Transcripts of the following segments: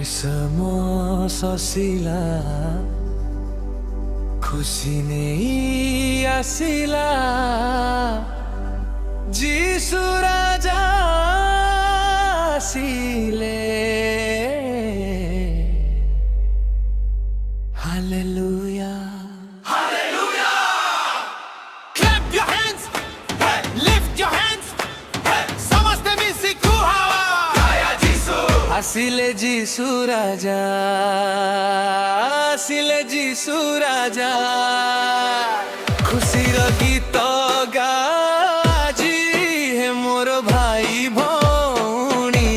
Christmas आसिला खुशी नहीं आसिला जीसु राजा आसिले hallelujah Hallelujah! Clap your hands, hey, lift your hands, hey, ସମସ୍ତେ ମିଶି କୁହ ଜୟ ଯୀଶୁ ଆସିଲେ जीसु राजा ଆସିଲେ जीसु राजा खुशी रो गीत गाजी हे मोर भाई भौणी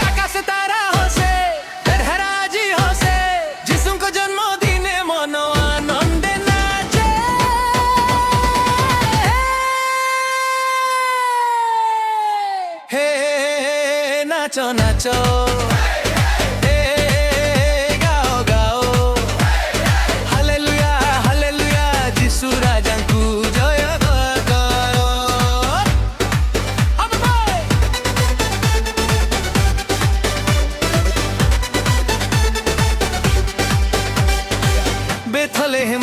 आकाश तारा हसे धराजी हसे जीसुको जन्मदिने मन आनंद नाचे हे नाचो नाचो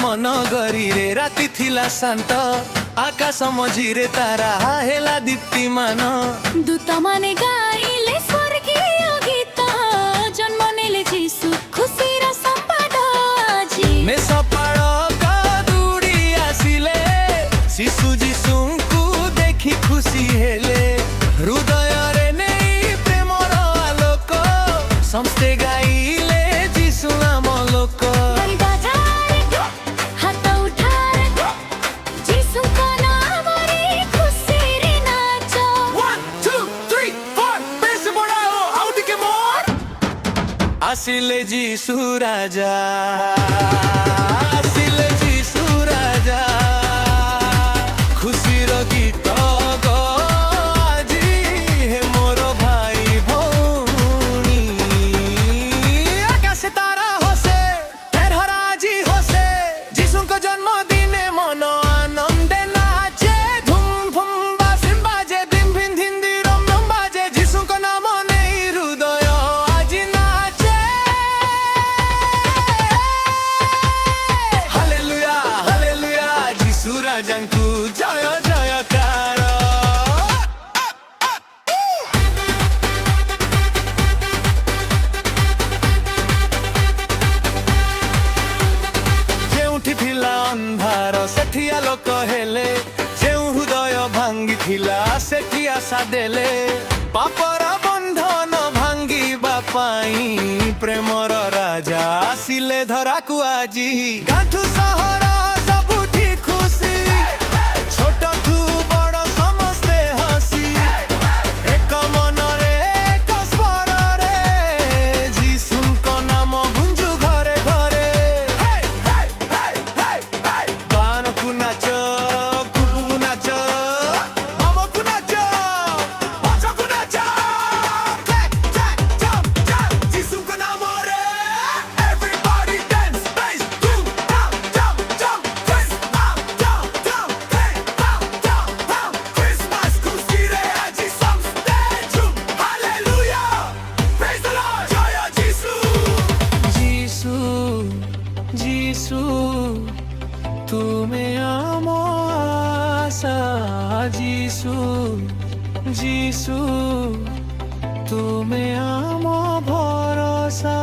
मन गरी रे राति थिला शांत आकाश मझिरे तारा हेला दीप्तिमान दूत माने गाइले स्वर्गीय गीत जन्म नेले जीसु खुशीर संवाद आजी मे सपाळ दूडी आसिले शिशु जीसुଙ୍କୁ देखि खुशी हेले हृदय रे नेई प्रेमर आलोक समस्ते गाइले जीसु नाम लोक आसिले जीसु राजा आसिले जीसु राजा खुशी रो गीत गाजी हे मोर भाई भौणी आकाश तारा हसे धराजी हसे जीसुको जन्मदिने मन आनंद नाचे धूम धूम बासिम बाजे दिम भिन हिंदी रम रम बाजे जीसुको नाम नहीं हृदय आजी नाचे राजांकु जय जयकार जेउठी थिला अंधार सेठी आलोक हेले जेउ हृदय भांगी थिला सेठी आशा देले पापर बंधन भांगिबा पाई प्रेमर राजा आसिले धराकु आजी गांठु सहर तुमे आमो आशा जीसु जीसु तुमे आमो भरोसा।